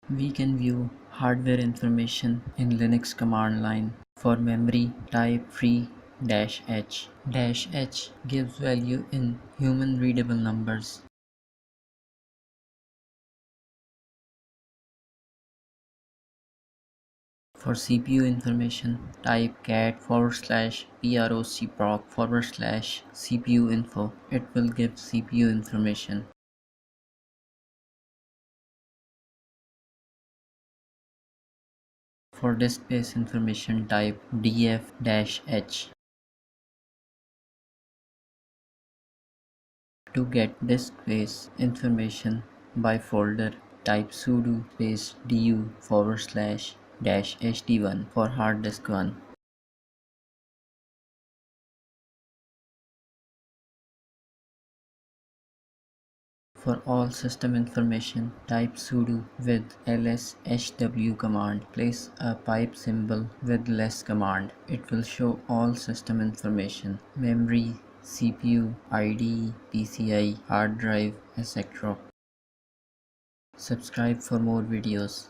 We can view hardware information in Linux command line. For memory, type free -h. -h gives value in human readable numbers. For CPU information, type cat /procproc/CPUInfo. It will give CPU information. For disk space information, type df-h. To get disk space information by folder, type sudo space du /-hd1 for hard disk 1. For all system information, type sudo with ls-hw command. Place a pipe symbol with less command. It will show all system information: memory, CPU, ID, PCI, hard drive, etc. Subscribe for more videos.